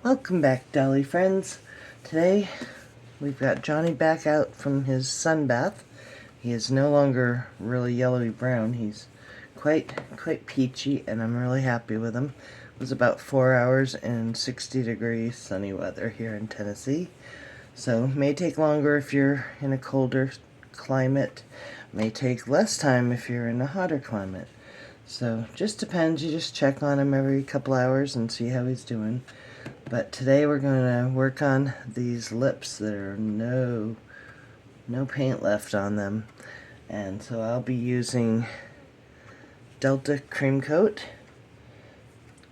Welcome back, Dolly friends. Today we've got Johnny back out from his sun bath. He is no longer really yellowy brown. He's quite peachy, and I'm really happy with him. It was about 4 hours in 60-degree sunny weather here in Tennessee. So may take longer if you're in a colder climate. May take less time if you're in a hotter climate. So just depends. You just check on him every couple hours and see how he's doing. But today we're going to work on these lips that are no paint left on them. And so I'll be using Delta Cream Coat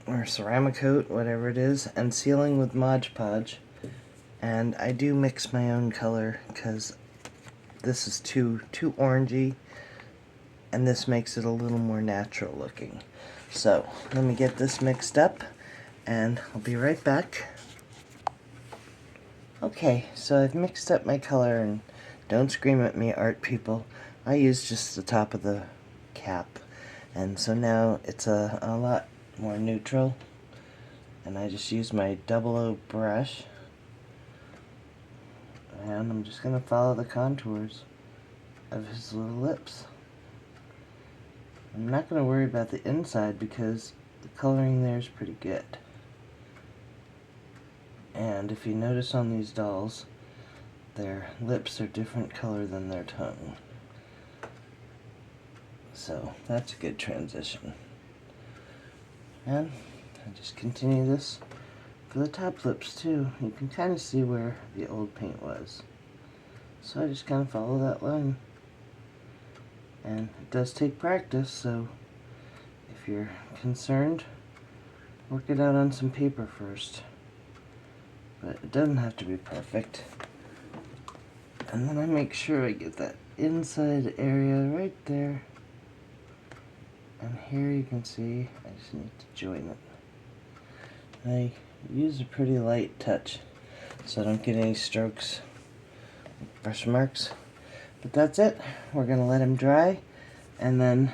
or Ceramic Coat, whatever it is, and sealing with Mod Podge. And I do mix my own color because this is too orangey, and this makes it a little more natural looking. So let me get this mixed up and I'll be right back. Okay, so I've mixed up my color, and don't scream at me, art people. I used just the top of the cap, and so now it's a lot more neutral, and I just use my 00 brush, and I'm just going to follow the contours of his little lips. I'm not going to worry about the inside because the coloring there is pretty good. And if you notice on these dolls, their lips are different color than their tongue. So that's a good transition. And I just continue this for the top lips too. You can kind of see where the old paint was. So I just kind of follow that line. And it does take practice, so if you're concerned, work it out on some paper first. But it doesn't have to be perfect. And then I make sure I get that inside area right there. And here you can see I just need to join it. I use a pretty light touch so I don't get any strokes, brush marks. But that's it. We're going to let him dry, and then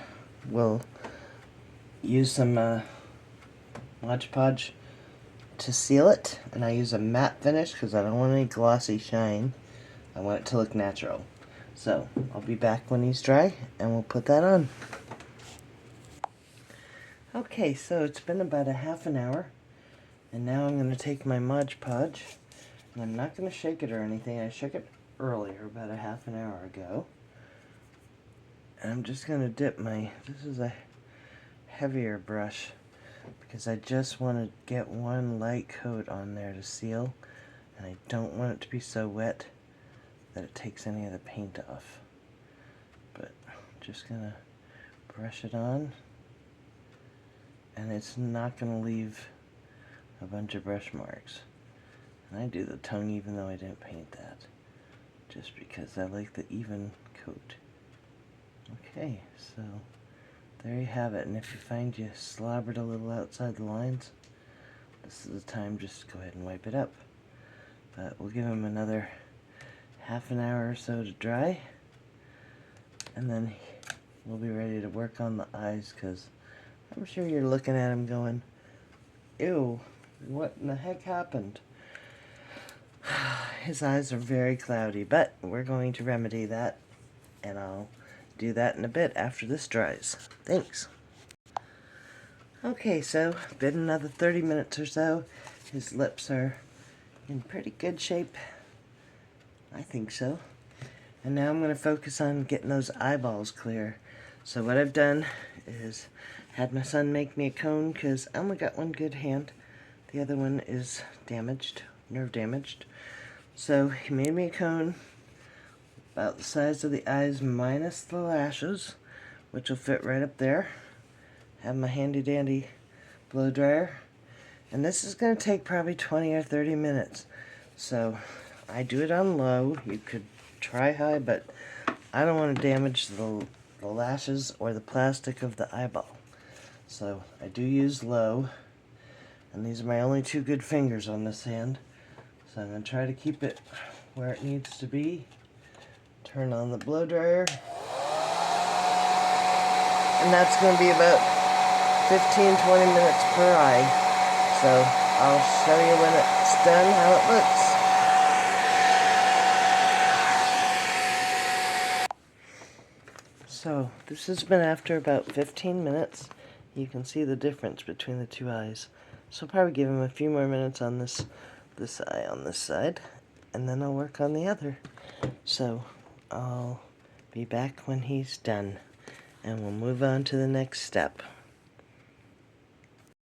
we'll use some Mod Podge to seal it, and I use a matte finish because I don't want any glossy shine. I want it to look natural. So I'll be back when he's dry and we'll put that on. Okay, so it's been about a half an hour, and now I'm going to take my Mod Podge, and I'm not going to shake it or anything. I shook it earlier, about a half an hour ago. And I'm just going to dip this is a heavier brush, because I just want to get one light coat on there to seal, and I don't want it to be so wet that it takes any of the paint off. But I'm just going to brush it on, and it's not going to leave a bunch of brush marks. And I do the tongue even though I didn't paint that, just because I like the even coat. Okay, so there you have it, and if you find you slobbered a little outside the lines, this is the time just to go ahead and wipe it up. But we'll give him another half an hour or so to dry, and then we'll be ready to work on the eyes, because I'm sure you're looking at him going, ew, what in the heck happened? His eyes are very cloudy, but we're going to remedy that, and I'll do that in a bit after this dries. Thanks. Okay, so been another 30 minutes or so. His lips are in pretty good shape. I think so. And now I'm going to focus on getting those eyeballs clear. So what I've done is had my son make me a cone, because I only got one good hand. The other one is damaged, nerve damaged. So he made me a cone about the size of the eyes minus the lashes, which will fit right up there. Have my handy dandy blow dryer, and this is going to take probably 20 or 30 minutes. So I do it on low. You could try high, but I don't want to damage the lashes or the plastic of the eyeball. So I do use low, and these are my only two good fingers on this hand. So I'm going to try to keep it where it needs to be. Turn on the blow dryer, and that's going to be about 15-20 minutes per eye. So I'll show you when it's done how it looks. So, this has been after about 15 minutes. You can see the difference between the two eyes. So I'll probably give him a few more minutes on this eye on this side, and then I'll work on the other. So, I'll be back when he's done, and we'll move on to the next step.